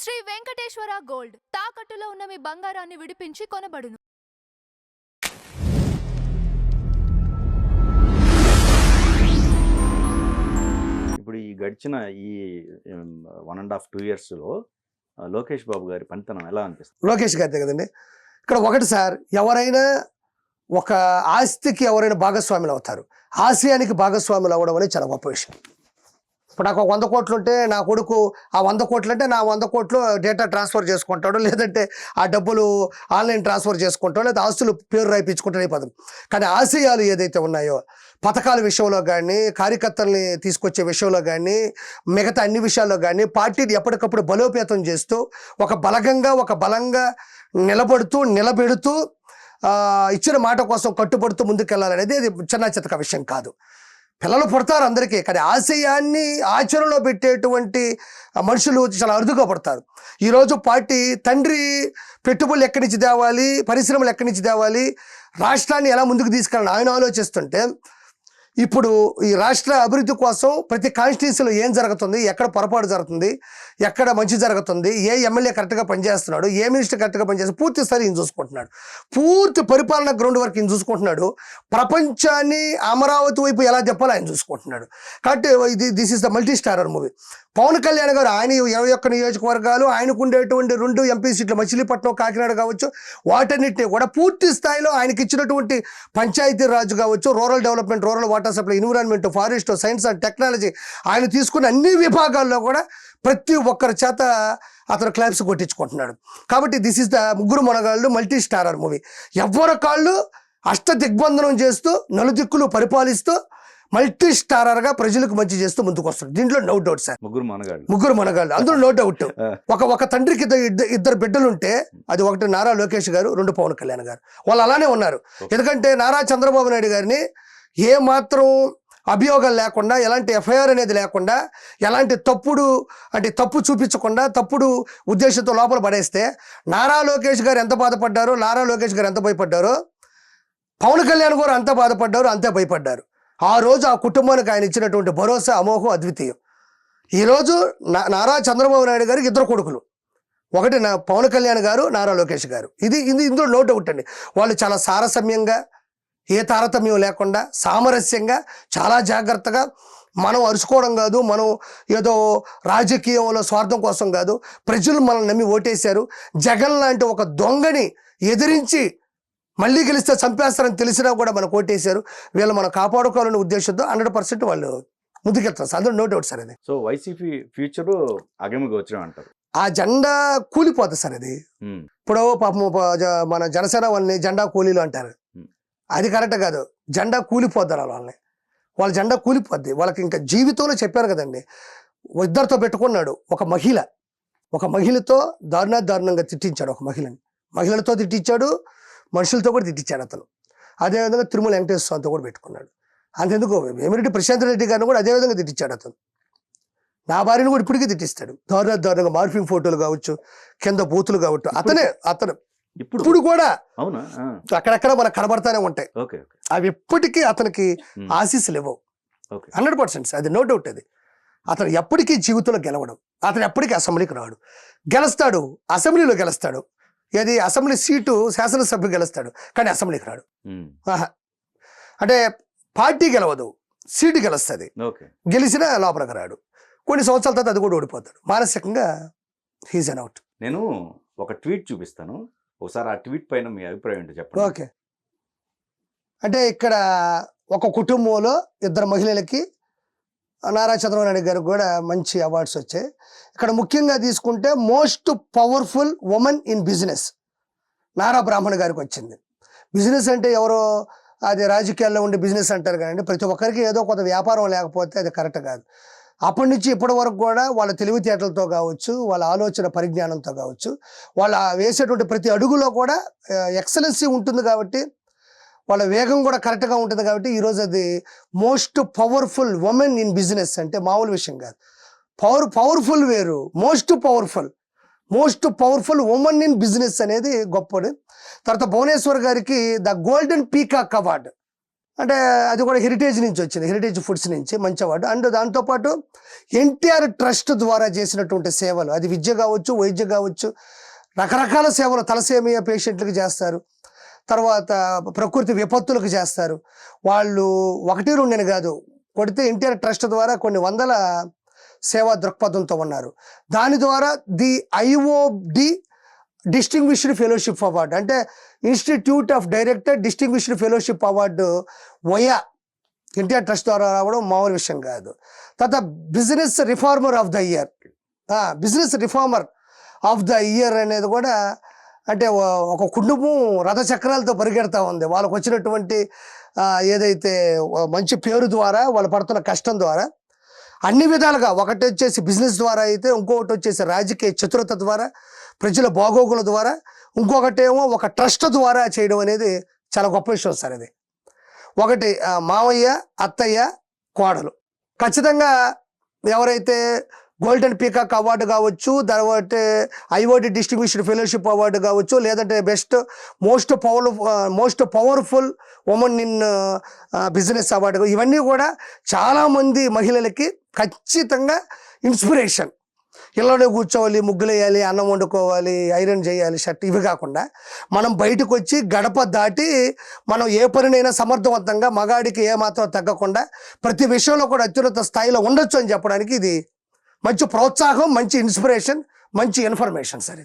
Shri Venkateswara gold తాకట్టులో ఉన్న మీ బంగారాన్ని విడిపించి కొనబడును. ఇప్పుడు ఈ గడిచిన ఈ 1.5-2 ఇయర్స్లో లోకేష్ బాబు గారి పనితనం ఎలా అనిపిస్తుంది? లోకేష్ గారిదే కదండి. ఇక్కడ ఒకటి సార్, ఎవరైనా ఒక ఆస్తికి ఎవరైనా భాగస్వాములు అవుతారు, ఆశయానికి భాగస్వాములు అవ్వడం అనేది చాలా గొప్ప విషయం. ఇప్పుడు నాకు 100 కోట్లు ఉంటే నా కొడుకు ఆ 100 కోట్లు అంటే నా 100 కోట్లు డేటా ట్రాన్స్ఫర్ చేసుకుంటాడు, లేదంటే ఆ డబ్బులు ఆన్లైన్ ట్రాన్స్ఫర్ చేసుకుంటాడు, లేదా ఆస్తులు పేరు రాయించుకుంటాడు అయిపోతుంది. కానీ ఆశయాలు ఏదైతే ఉన్నాయో, పథకాల విషయంలో కానీ, కార్యకర్తల్ని తీసుకొచ్చే విషయంలో కానీ, మిగతా అన్ని విషయాల్లో కానీ పార్టీని ఎప్పటికప్పుడు బలోపేతం చేస్తూ ఒక బలంగా నిలబెడుతూ ఇచ్చిన మాట కోసం కట్టుబడుతూ ముందుకెళ్ళాలనేది అది చిన్న చితక విషయం కాదు. పిల్లలు పుడతారు అందరికీ, కానీ ఆశయాన్ని ఆచరణలో పెట్టేటువంటి మనుషులు చాలా అరుదుగా పడతారు. ఈరోజు పార్టీ తండ్రి పెట్టుబడులు ఎక్కడి నుంచి తేవాలి, పరిశ్రమలు ఎక్కడి నుంచి తేవాలి, రాష్ట్రాన్ని ఎలా ముందుకు తీసుకెళ్ళాలని ఆయన ఆలోచిస్తుంటే, ఇప్పుడు ఈ రాష్ట్ర అభివృద్ధి కోసం ప్రతి కాన్స్టిట్యూన్సీలో ఏం జరుగుతుంది, ఎక్కడ పొరపాటు జరుగుతుంది, ఎక్కడ మంచి జరుగుతుంది, ఏ ఎమ్మెల్యే కరెక్ట్గా పనిచేస్తున్నాడు, ఏ మినిస్టర్ కరెక్ట్గా పనిచేస్తున్నాడు, పూర్తి స్థాయి ఈయన చూసుకుంటున్నాడు. పూర్తి పరిపాలన గ్రౌండ్ వరకు ఈయన చూసుకుంటున్నాడు. ప్రపంచాన్ని అమరావతి వైపు ఎలా చెప్పాలో ఆయన చూసుకుంటున్నాడు. కాబట్టి this is the multi starrer movie. Pawan Kalyan garu ఆయన 21 నియోజకవర్గాలు, ఆయనకు ఉండేటువంటి 2 ఎంపీ సీట్లు మచిలీపట్నం, కాకినాడ కావచ్చు, వాటన్నిటిని కూడా పూర్తి స్థాయిలో ఆయనకి ఇచ్చినటువంటి పంచాయతీ రాజు కావచ్చు, rural development, rural water supply, environment, forest, science and technology, ఆయన తీసుకున్న అన్ని విభాగాల్లో కూడా ప్రతి ఒక్కరి చేత అతను క్లాప్స్ కొట్టించుకుంటున్నాడు. కాబట్టి దిస్ ఈస్ ద ముగ్గురు మనగాళ్ళు మల్టీ స్టారర్ మూవీ. ఎవరి కాళ్ళు అష్ట దిగ్బంధనం చేస్తూ నలుదిక్కులు పరిపాలిస్తూ మల్టీ స్టారర్గా ప్రజలకు మంచి చేస్తూ ముందుకు వస్తుంది. దీంట్లో నో డౌట్ సార్. ముగ్గురు మనగాళ్ళు అందులో నో డౌట్. ఒక తండ్రికి ఇద్దరు బిడ్డలు ఉంటే అది ఒకటి నారా లోకేష్ గారు, 2 పవన్ కళ్యాణ్ గారు. వాళ్ళు అలానే ఉన్నారు. ఎందుకంటే నారా చంద్రబాబు నాయుడు గారిని ఏ మాత్రం అభియోగాలు లేకుండా, ఎలాంటి ఎఫ్ఐఆర్ అనేది లేకుండా, ఎలాంటి తప్పు చూపించకుండా, తప్పుడు ఉద్దేశంతో లోపల పడేస్తే నారా లోకేష్ గారు ఎంత బాధపడ్డారో, నారా లోకేష్ గారు ఎంత భయపడ్డారో, పవన్ కళ్యాణ్ గారు అంత బాధపడ్డారు, అంతే భయపడ్డారు. ఆ రోజు ఆ కుటుంబానికి ఆయన ఇచ్చినటువంటి భరోసా అమోఘం, అద్వితీయం. ఈరోజు నారా చంద్రబాబు నాయుడు గారికి 2 కొడుకులు, ఒకటి పవన్ కళ్యాణ్ గారు, నారా లోకేష్ గారు. ఇందులో నో డౌట్ అండి. వాళ్ళు చాలా సారసమ్యంగా, ఏ తారతమ్యం లేకుండా, సామరస్యంగా, చాలా జాగ్రత్తగా, మనం అరుచుకోవడం కాదు, మనం ఏదో రాజకీయంలో స్వార్థం కోసం కాదు, ప్రజలు మనల్ని నమ్మి ఓటేశారు. జగన్ లాంటి ఒక దొంగని ఎదిరించి మళ్ళీ గెలిస్తే చంపేస్తారని తెలిసినా కూడా మనకు ఓటేశారు. వీళ్ళు మనం కాపాడుకోవాలనే ఉద్దేశంతో 100% వాళ్ళు ముందుకెళ్తారు సార్. అందులో నో డౌట్ సార్. అది సో వైసీపీ ఫ్యూచర్ అగమగోచరం అంటారు. ఆ జెండా కూలిపోతుంది సార్. అది ఇప్పుడు పాపం మన జనసేన వాళ్ళని జెండా కూలీలు అంటారు. అది కరెక్ట్ కాదు. జెండా కూలిపోద్దారు వాళ్ళ జెండా కూలిపోద్ది. వాళ్ళకి ఇంకా జీవితంలో చెప్పారు కదండి, ఇద్దరితో పెట్టుకున్నాడు. ఒక మహిళతో దారుణంగా తిట్టించాడు. మహిళలతో తిట్టించాడు, మనుషులతో కూడా తిట్టించాడు అతను. అదేవిధంగా తిరుమల వెంకటేశ్వర స్వామితో కూడా పెట్టుకున్నాడు. అంతెందుకు వేమిరెడ్డి ప్రశాంత్ రెడ్డి గారిని కూడా అదేవిధంగా తిట్టించాడు అతను. నా భార్యను కూడా ఇప్పటికీ తిట్టిస్తాడు. దారుణంగా మార్ఫింగ్ ఫోటోలు కావచ్చు, కింద బూతులు కావచ్చు. అతను ఇప్పుడు కూడా అక్కడక్కడ మనకు కనబడతానే ఉంటాయి. అవి ఎప్పటికీ అతనికి ఆశీస్సులు ఇవ్వవు. 100% అది నో డౌట్. అది అతను ఎప్పటికీ జీవితంలో గెలవడం. అతను ఎప్పటికీ అసెంబ్లీకి రాడు. గెలుస్తాడు, అసెంబ్లీలో గెలుస్తాడు. ఏది అసెంబ్లీ సీటు శాసనసభ్యులు గెలుస్తాడు, కానీ అసెంబ్లీకి రాడు. అంటే పార్టీ గెలవదు, సీటు గెలుస్తుంది. గెలిచినా లోపలికి రాడు. కొన్ని సంవత్సరాల తర్వాత అది కూడా ఓడిపోతాడు. మానసికంగా హీజ్ అన్ అవుట్. నేను ఒక ట్వీట్ చూపిస్తాను, ఒకసారి ఆ ట్వీట్ పైన మీ అభిప్రాయం ఏంటో చెప్పండి. ఓకే. అంటే ఇక్కడ ఒక కుటుంబంలో 2 మహిళలకి నారా చంద్రబాబు నాయుడు గారికి కూడా మంచి అవార్డ్స్ వచ్చాయి. ఇక్కడ ముఖ్యంగా తీసుకుంటే most powerful women in business Nara Brahmani గారికి వచ్చింది. బిజినెస్ అంటే ఎవరో అది రాజకీయాల్లో ఉండే బిజినెస్ అంటారు కానీ ప్రతి ఒక్కరికి ఏదో కొంత వ్యాపారం లేకపోతే అది కరెక్ట్ కాదు. అప్పటి నుంచి ఇప్పటి వరకు కూడా వాళ్ళ తెలివితేటలతో కావచ్చు, వాళ్ళ ఆలోచన పరిజ్ఞానంతో కావచ్చు, వాళ్ళ వేసేటువంటి ప్రతి అడుగులో కూడా ఎక్సలెన్సీ ఉంటుంది. కాబట్టి వాళ్ళ వేగం కూడా కరెక్ట్గా ఉంటుంది. కాబట్టి ఈరోజు అది most powerful women in business అంటే మామూలు విషయం కాదు. పవర్ఫుల్ వేరు, most powerful women in business అనేది గొప్పది. తర్వాత భువనేశ్వర్ గారికి ద గోల్డెన్ పీకాక్ అవార్డు అంటే అది కూడా హెరిటేజ్ నుంచి వచ్చింది, హెరిటేజ్ ఫుడ్స్ నుంచి మంచి అవార్డు. అండ్ దాంతోపాటు ఎన్టీఆర్ ట్రస్ట్ ద్వారా చేసినటువంటి సేవలు, అది విద్య కావచ్చు, వైద్యం కావచ్చు, రకరకాల సేవలు తలసేమియా పేషెంట్లకు చేస్తారు, తర్వాత ప్రకృతి విపత్తులకు చేస్తారు. వాళ్ళు 1-2 కాదు, కొడితే ఎన్టీఆర్ ట్రస్ట్ ద్వారా కొన్ని వందల సేవా దృక్పథంతో ఉన్నారు. దాని ద్వారా the IOD distinguished fellowship award, అంటే institute of director distinguished fellowship award via NTR trust ద్వారా రావడం మామూలు విషయం కాదు. తర్వాత business reformer of the year, business reformer of the year అనేది కూడా, అంటే ఒక కుటుంబం రథచక్రాలతో పరిగెడతా ఉంది. వాళ్ళకు వచ్చినటువంటి ఏదైతే మంచి పేరు ద్వారా, వాళ్ళు పడుతున్న కష్టం ద్వారా, అన్ని విధాలుగా, ఒకటి వచ్చేసి బిజినెస్ ద్వారా అయితే, ఇంకొకటి వచ్చేసి రాజకీయ చతురత ద్వారా, ప్రజల బాగోగుల ద్వారా, ఇంకొకటేమో ఒక ట్రస్ట్ ద్వారా చేయడం అనేది చాలా గొప్ప విషయం సార్. ఇది ఒకటి మావయ్య, అత్తయ్య, కోడలు ఖచ్చితంగా ఎవరైతే గోల్డెన్ పీకాక్ అవార్డు కావచ్చు, తర్వాత IOD డిస్టింగ్విష్డ్ ఫెలోషిప్ అవార్డు కావచ్చు, లేదంటే best most powerful women in business award, ఇవన్నీ కూడా చాలామంది మహిళలకి ఖచ్చితంగా ఇన్స్పిరేషన్. ఇళ్ళలో కూర్చోవాలి, ముగ్గులేయాలి, అన్నం వండుకోవాలి, ఐరన్ చేయాలి, షర్ట్, ఇవి కాకుండా మనం బయటకు వచ్చి గడప దాటి మనం ఏ పనినైనా సమర్థవంతంగా, మగాడికి ఏమాత్రం తగ్గకుండా ప్రతి విషయంలో కూడా అత్యున్నత స్థాయిలో ఉండొచ్చు అని చెప్పడానికి ఇది మంచి ప్రోత్సాహం, మంచి ఇన్స్పిరేషన్, మంచి ఇన్ఫర్మేషన్ సార్ ఇది.